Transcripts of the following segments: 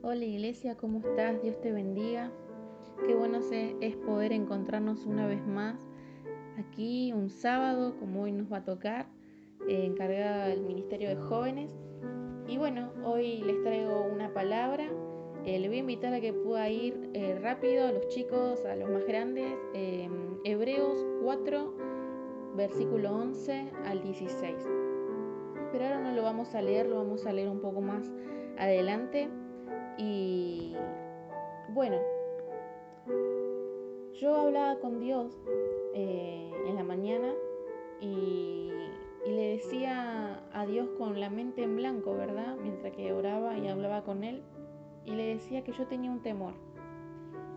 Hola Iglesia, ¿cómo estás? Dios te bendiga. Qué bueno es poder encontrarnos una vez más aquí un sábado, como hoy nos va a tocar, encargada del Ministerio de Jóvenes. Y bueno, hoy les traigo una palabra. Les voy a invitar a que pueda ir rápido a los chicos, a los más grandes. Hebreos 4, versículo 11 al 16. Pero ahora no lo vamos a leer, lo vamos a leer un poco más adelante. Y bueno, yo hablaba con Dios en la mañana y le decía a Dios con la mente en blanco, ¿verdad? Mientras que oraba y hablaba con Él. Y le decía que yo tenía un temor.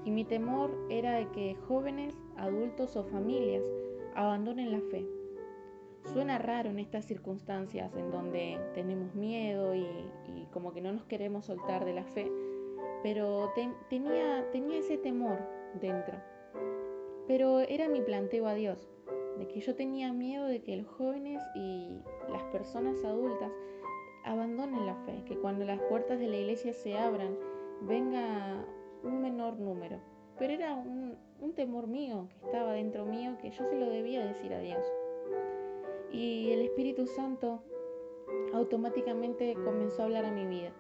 Y mi temor era de que jóvenes, adultos o familias abandonen la fe. Suena raro en estas circunstancias en donde tenemos miedo y como que no nos queremos soltar de la fe, pero tenía ese temor dentro. Pero era mi planteo a Dios, de que yo tenía miedo de que los jóvenes y las personas adultas abandonen la fe, que cuando las puertas de la iglesia se abran venga un menor número. Pero era un temor mío que estaba dentro mío, que yo se lo debía decir a Dios. Y el Espíritu Santo automáticamente comenzó a hablar a mi vida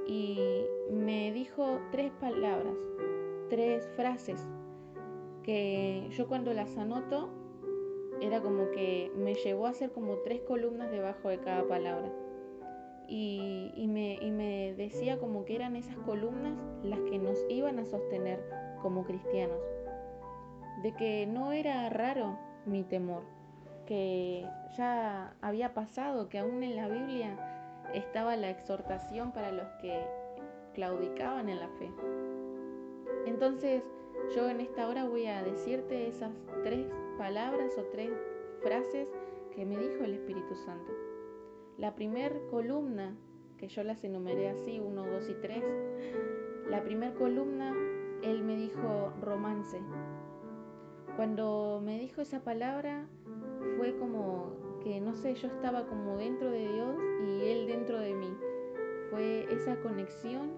y me dijo 3 palabras, 3 frases que yo cuando las anoto era como que me llevó a hacer como 3 columnas debajo de cada palabra. Y me decía como que eran esas columnas las que nos iban a sostener como cristianos. De que no era raro mi temor, que ya había pasado, que aún en la Biblia estaba la exhortación para los que claudicaban en la fe. Entonces yo en esta hora voy a decirte esas 3 palabras o 3 frases que me dijo el Espíritu Santo. La primer columna, que yo las enumeré así, 1, 2 y 3, la primer columna, él me dijo romance. Cuando me dijo esa palabra fue como que, no sé, yo estaba como dentro de Dios y Él dentro de mí. Fue esa conexión,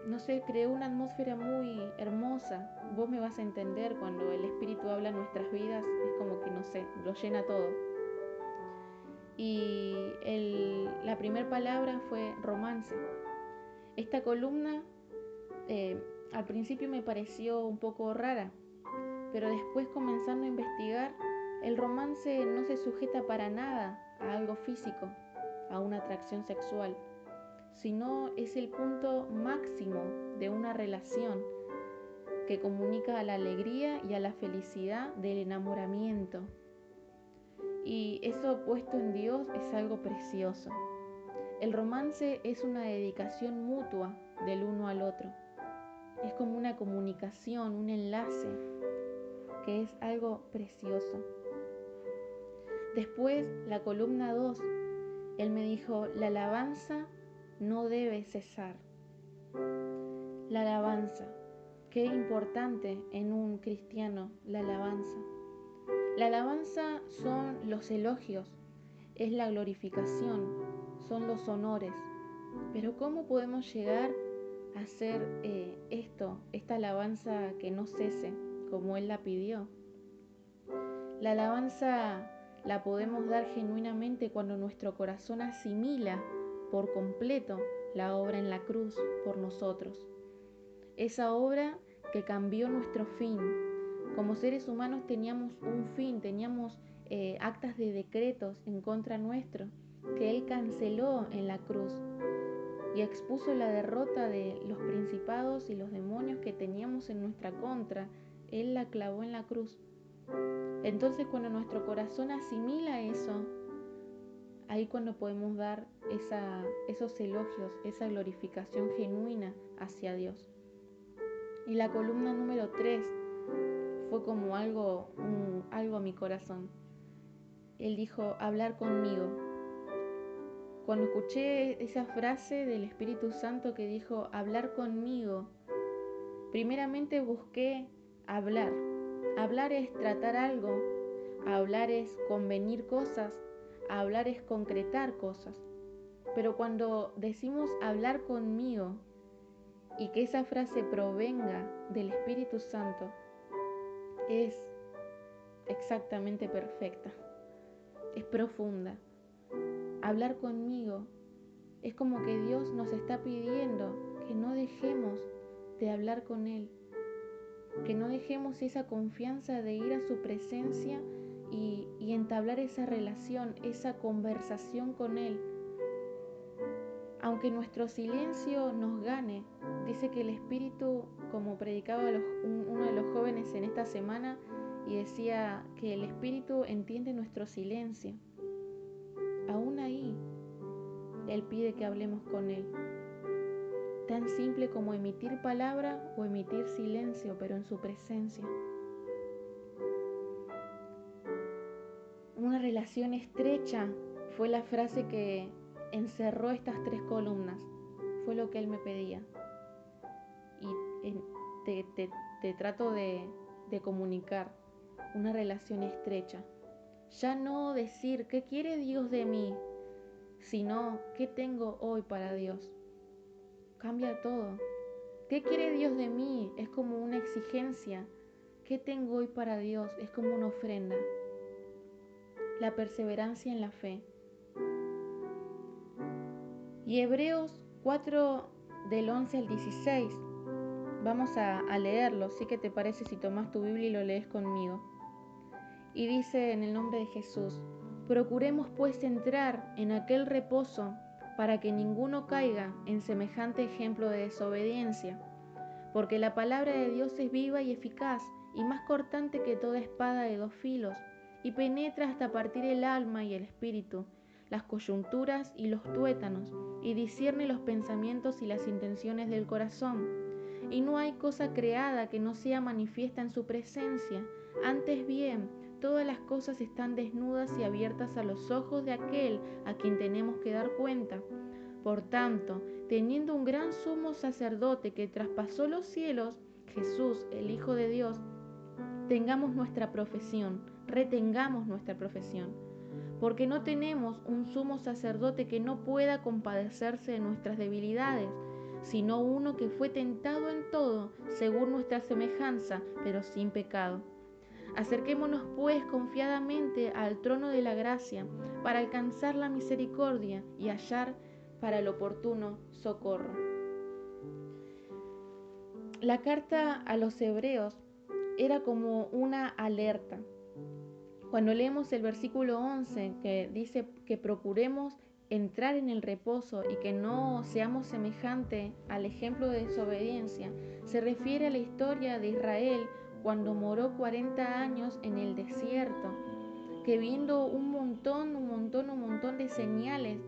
no sé, creó una atmósfera muy hermosa. Vos me vas a entender cuando el Espíritu habla en nuestras vidas, es como que, no sé, lo llena todo. Y la primera palabra fue romance. Esta columna al principio me pareció un poco rara, pero después comenzando a investigar, el romance no se sujeta para nada a algo físico, a una atracción sexual, sino es el punto máximo de una relación que comunica a la alegría y a la felicidad del enamoramiento. Y eso puesto en Dios es algo precioso. El romance es una dedicación mutua del uno al otro. Es como una comunicación, un enlace, que es algo precioso. Después, la columna 2, él me dijo, la alabanza no debe cesar. La alabanza, qué importante en un cristiano la alabanza. La alabanza son los elogios, es la glorificación, son los honores. Pero ¿cómo podemos llegar a hacer esta alabanza que no cese, como Él la pidió? La alabanza la podemos dar genuinamente cuando nuestro corazón asimila por completo la obra en la cruz por nosotros. Esa obra que cambió nuestro fin. Como seres humanos teníamos un fin, teníamos actas de decretos en contra nuestro, que Él canceló en la cruz y expuso la derrota de los principados y los demonios que teníamos en nuestra contra. Él la clavó en la cruz. Entonces cuando nuestro corazón asimila eso, ahí cuando podemos dar esos elogios, esa glorificación genuina hacia Dios. Y la columna número 3 fue como algo a mi corazón. Él dijo, hablar conmigo. Cuando escuché esa frase del Espíritu Santo que dijo, hablar conmigo, primeramente busqué hablar. Hablar es tratar algo, hablar es convenir cosas, hablar es concretar cosas. Pero cuando decimos hablar conmigo y que esa frase provenga del Espíritu Santo, es exactamente perfecta, es profunda. Hablar conmigo es como que Dios nos está pidiendo que no dejemos de hablar con Él, que no dejemos esa confianza de ir a su presencia y entablar esa relación, esa conversación con Él. Aunque nuestro silencio nos gane, dice que el Espíritu, como predicaba uno de los jóvenes en esta semana, y decía que el Espíritu entiende nuestro silencio. Aún ahí, Él pide que hablemos con Él. Tan simple como emitir palabra o emitir silencio, pero en su presencia. Una relación estrecha fue la frase que encerró estas 3 columnas. Fue lo que Él me pedía. Y te trato de comunicar una relación estrecha. Ya no decir qué quiere Dios de mí, sino qué tengo hoy para Dios. Cambia todo. ¿Qué quiere Dios de mí? Es como una exigencia. ¿Qué tengo hoy para Dios? Es como una ofrenda. La perseverancia en la fe. Y Hebreos 4 del 11 al 16. Vamos a leerlo. ¿Sí que te parece si tomas tu Biblia y lo lees conmigo? Y dice en el nombre de Jesús: procuremos pues entrar en aquel reposo para que ninguno caiga en semejante ejemplo de desobediencia. Porque la palabra de Dios es viva y eficaz, y más cortante que toda espada de 2 filos, y penetra hasta partir el alma y el espíritu, las coyunturas y los tuétanos, y discierne los pensamientos y las intenciones del corazón. Y no hay cosa creada que no sea manifiesta en su presencia. Antes bien, todas las cosas están desnudas y abiertas a los ojos de aquel a quien tenemos que dar cuenta. Por tanto, teniendo un gran sumo sacerdote que traspasó los cielos, Jesús, el Hijo de Dios, retengamos nuestra profesión, porque no tenemos un sumo sacerdote que no pueda compadecerse de nuestras debilidades, sino uno que fue tentado en todo, según nuestra semejanza, pero sin pecado. Acerquémonos pues confiadamente al trono de la gracia, para alcanzar la misericordia y hallar para el oportuno socorro. La carta a los Hebreos era como una alerta. Cuando leemos el versículo 11, que dice que procuremos entrar en el reposo y que no seamos semejante al ejemplo de desobediencia, se refiere a la historia de Israel cuando moró 40 años en el desierto, que viendo un montón de señales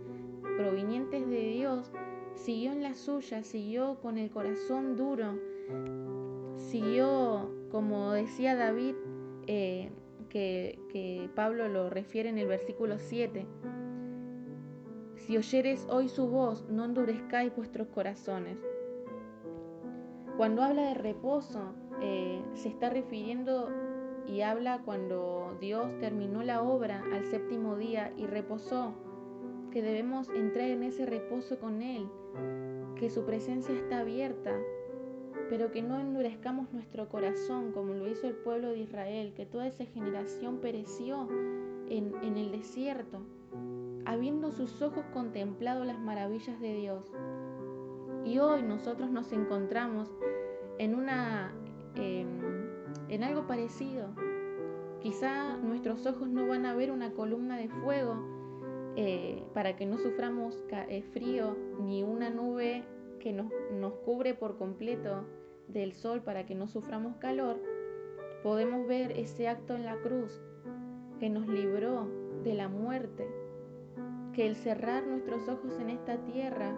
provenientes de Dios, siguió en la suya, siguió con el corazón duro, siguió, como decía David, que Pablo lo refiere en el versículo 7, si oyeres hoy su voz, no endurezcáis vuestros corazones. Cuando habla de reposo, se está refiriendo y habla cuando Dios terminó la obra al 7º día y reposó, que debemos entrar en ese reposo con Él, que su presencia está abierta, pero que no endurezcamos nuestro corazón como lo hizo el pueblo de Israel, que toda esa generación pereció en el desierto, habiendo sus ojos contemplado las maravillas de Dios. Y hoy nosotros nos encontramos en algo parecido. Quizá nuestros ojos no van a ver una columna de fuego para que no suframos frío, ni una nube que nos cubre por completo del sol para que no suframos calor. Podemos ver ese acto en la cruz que nos libró de la muerte, que el cerrar nuestros ojos en esta tierra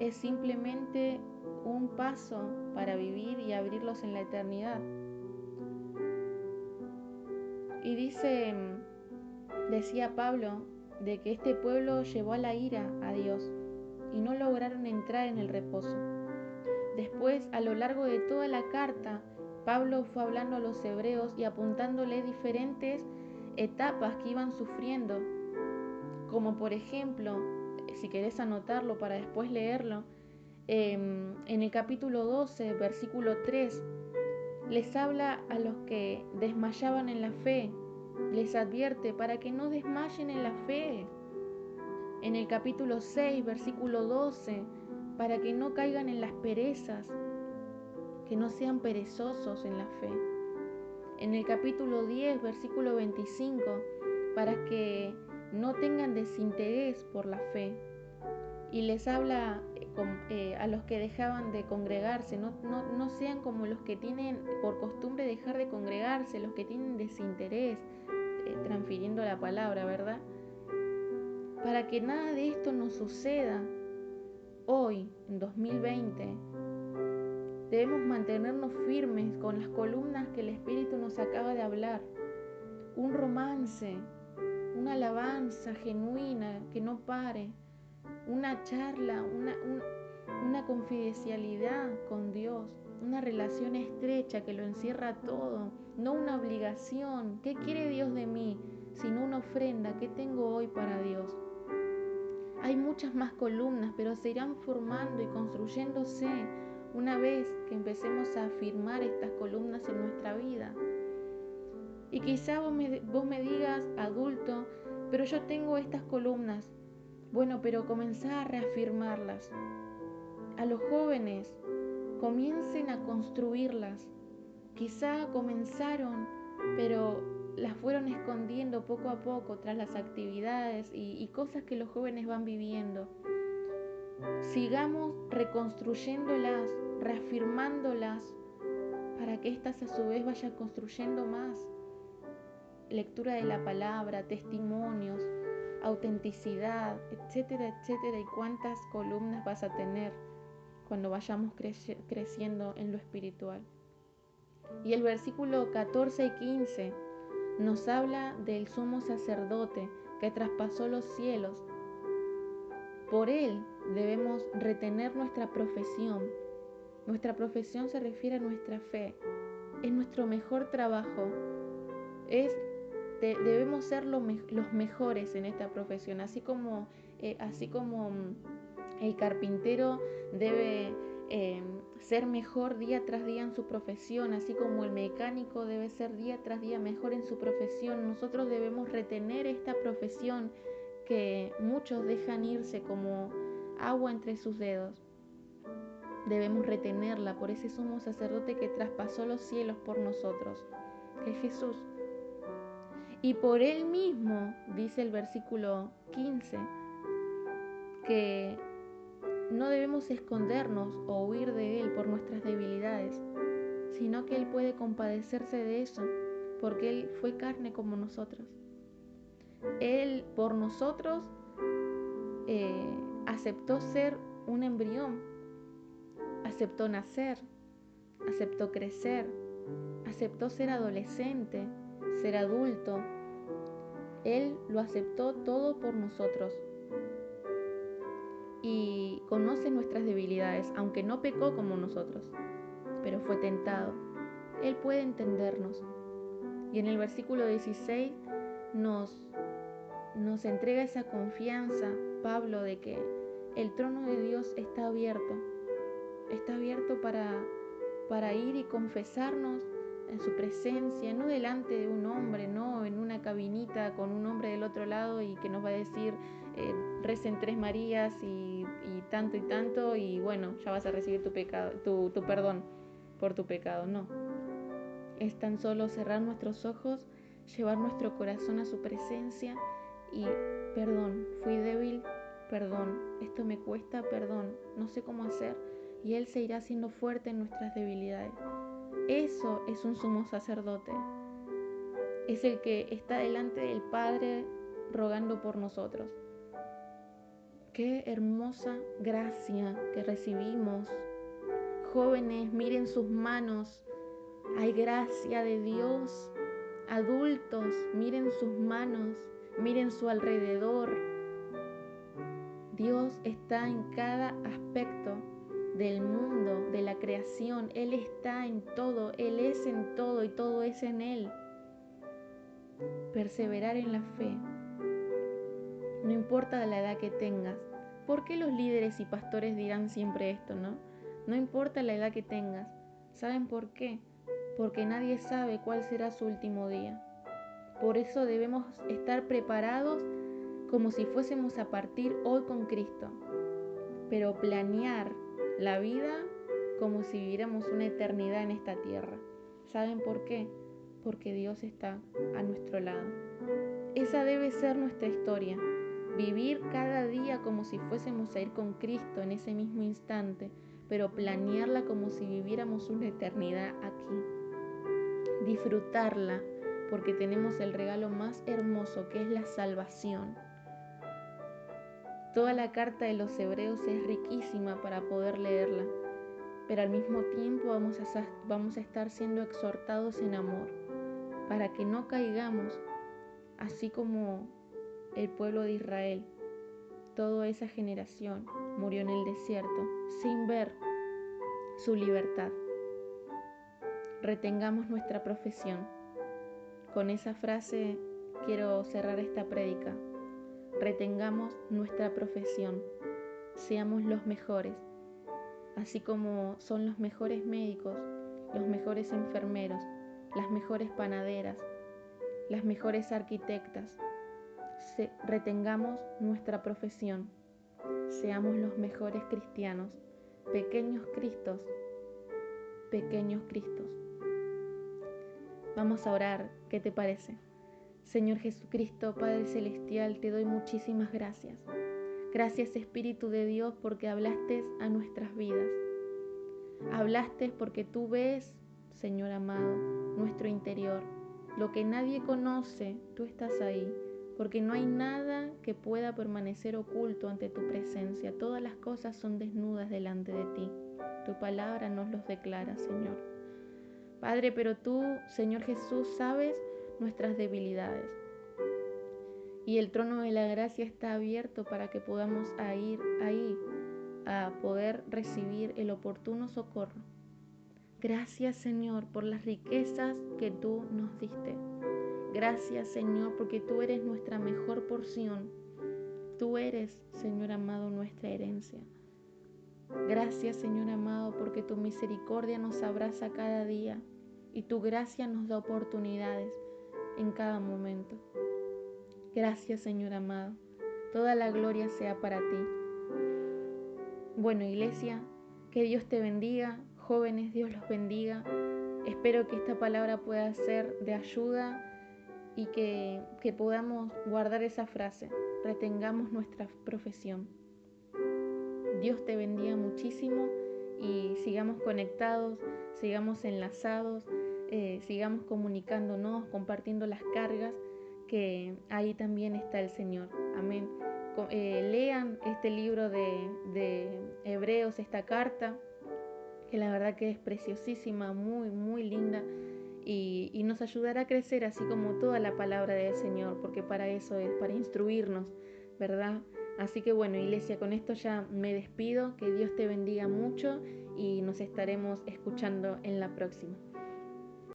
es simplemente un paso para vivir y abrirlos en la eternidad. Y decía Pablo, de que este pueblo llevó a la ira a Dios y no lograron entrar en el reposo. Después, a lo largo de toda la carta, Pablo fue hablando a los hebreos y apuntándole diferentes etapas que iban sufriendo, como por ejemplo si querés anotarlo para después leerlo, en el capítulo 12, versículo 3, les habla a los que desmayaban en la fe, les advierte para que no desmayen en la fe. En el capítulo 6, versículo 12, para que no caigan en las perezas, que no sean perezosos en la fe. En el capítulo 10, versículo 25, para que no tengan desinterés por la fe. Y les habla a los que dejaban de congregarse, no sean como los que tienen por costumbre dejar de congregarse, los que tienen desinterés, transfiriendo la palabra, ¿verdad? Para que nada de esto nos suceda hoy, en 2020, debemos mantenernos firmes con las columnas que el Espíritu nos acaba de hablar. Un romance, una alabanza genuina que no pare, una charla, una confidencialidad con Dios, una relación estrecha que lo encierra todo, no una obligación. ¿Qué quiere Dios de mí? Sino una ofrenda. ¿Qué tengo hoy para Dios? Hay muchas más columnas, pero se irán formando y construyéndose una vez que empecemos a afirmar estas columnas en nuestra vida. Y quizá vos me digas, adulto, pero yo tengo estas columnas. Bueno, pero comenzá a reafirmarlas. A los jóvenes, comiencen a construirlas. Quizá comenzaron, pero las fueron escondiendo poco a poco tras las actividades y cosas que los jóvenes van viviendo. Sigamos reconstruyéndolas, reafirmándolas, para que éstas a su vez vayan construyendo más. Lectura de la palabra, testimonios, autenticidad, etcétera, etcétera. Y cuántas columnas vas a tener cuando vayamos creciendo en lo espiritual. Y el versículo 14 y 15 nos habla del sumo sacerdote que traspasó los cielos. Por él debemos retener nuestra profesión. Nuestra profesión se refiere a nuestra fe. Es nuestro mejor trabajo. Debemos ser los mejores en esta profesión, así como el carpintero debe ser mejor día tras día en su profesión, así como el mecánico debe ser día tras día mejor en su profesión. Nosotros debemos retener esta profesión que muchos dejan irse como agua entre sus dedos. Debemos retenerla por ese sumo sacerdote que traspasó los cielos por nosotros, que es Jesús. Y por él mismo, dice el versículo 15, que no debemos escondernos o huir de él por nuestras debilidades, sino que él puede compadecerse de eso, porque él fue carne como nosotros. Él por nosotros aceptó ser un embrión, aceptó nacer, aceptó crecer, aceptó ser adolescente, ser adulto. Él lo aceptó todo por nosotros y conoce nuestras debilidades, aunque no pecó como nosotros, pero fue tentado. Él puede entendernos. Y en el versículo 16 nos entrega esa confianza, Pablo, de que el trono de Dios está abierto para ir y confesarnos en su presencia, no delante de un hombre, no en una cabinita con un hombre del otro lado y que nos va a decir recen 3 Marías y tanto y bueno, ya vas a recibir tu pecado, tu perdón por tu pecado. No, es tan solo cerrar nuestros ojos, llevar nuestro corazón a su presencia y perdón, fui débil, perdón, esto me cuesta, perdón, no sé cómo hacer, y Él se irá haciendo fuerte en nuestras debilidades. Eso es un sumo sacerdote. Es el que está delante del Padre rogando por nosotros. Qué hermosa gracia que recibimos. Jóvenes, miren sus manos. Hay gracia de Dios. Adultos, miren sus manos. Miren su alrededor. Dios está en cada aspecto del mundo, de la creación. Él está en todo, Él es en todo y todo es en Él. Perseverar en la fe. No importa la edad que tengas, ¿Por qué los líderes y pastores dirán siempre esto, no? No importa la edad que tengas. ¿Saben por qué? Porque nadie sabe cuál será su último día. Por eso debemos estar preparados como si fuésemos a partir hoy con Cristo, pero planear la vida como si viviéramos una eternidad en esta tierra. ¿Saben por qué? Porque Dios está a nuestro lado. Esa debe ser nuestra historia. Vivir cada día como si fuésemos a ir con Cristo en ese mismo instante, pero planearla como si viviéramos una eternidad aquí. Disfrutarla porque tenemos el regalo más hermoso que es la salvación. Toda la carta de los Hebreos es riquísima para poder leerla, pero al mismo tiempo vamos a estar siendo exhortados en amor, para que no caigamos, así como el pueblo de Israel. Toda esa generación murió en el desierto sin ver su libertad. Retengamos nuestra profesión. Con esa frase quiero cerrar esta prédica. Retengamos nuestra profesión. Seamos los mejores, así como son los mejores médicos, los mejores enfermeros, las mejores panaderas, las mejores arquitectas. Retengamos nuestra profesión. Seamos los mejores cristianos, pequeños Cristos, pequeños Cristos. Vamos a orar, ¿qué te parece? Señor Jesucristo, Padre Celestial, te doy muchísimas gracias. Gracias, Espíritu de Dios, porque hablaste a nuestras vidas. Hablaste porque tú ves, Señor amado, nuestro interior. Lo que nadie conoce, tú estás ahí, porque no hay nada que pueda permanecer oculto ante tu presencia. Todas las cosas son desnudas delante de ti. Tu palabra nos los declara, Señor. Padre, pero tú, Señor Jesús, sabes nuestras debilidades. Y el trono de la gracia está abierto para que podamos ir ahí a poder recibir el oportuno socorro. Gracias, Señor, por las riquezas que tú nos diste. Gracias, Señor, porque tú eres nuestra mejor porción. Tú eres, Señor amado, nuestra herencia. Gracias, Señor amado, porque tu misericordia nos abraza cada día y tu gracia nos da oportunidades en cada momento. Gracias, Señor amado. Toda la gloria sea para ti. Bueno, iglesia, que Dios te bendiga. Jóvenes, Dios los bendiga. Espero que esta palabra pueda ser de ayuda y que podamos guardar esa frase. Retengamos nuestra profesión. Dios te bendiga muchísimo y sigamos conectados, sigamos enlazados, sigamos comunicándonos, compartiendo las cargas, que ahí también está el Señor. Amén. Lean este libro de Hebreos, esta carta, que la verdad que es preciosísima, muy, muy linda, y nos ayudará a crecer así como toda la palabra del Señor, porque para eso es, para instruirnos, ¿verdad? Así que bueno, iglesia, con esto ya me despido, que Dios te bendiga mucho y nos estaremos escuchando en la próxima.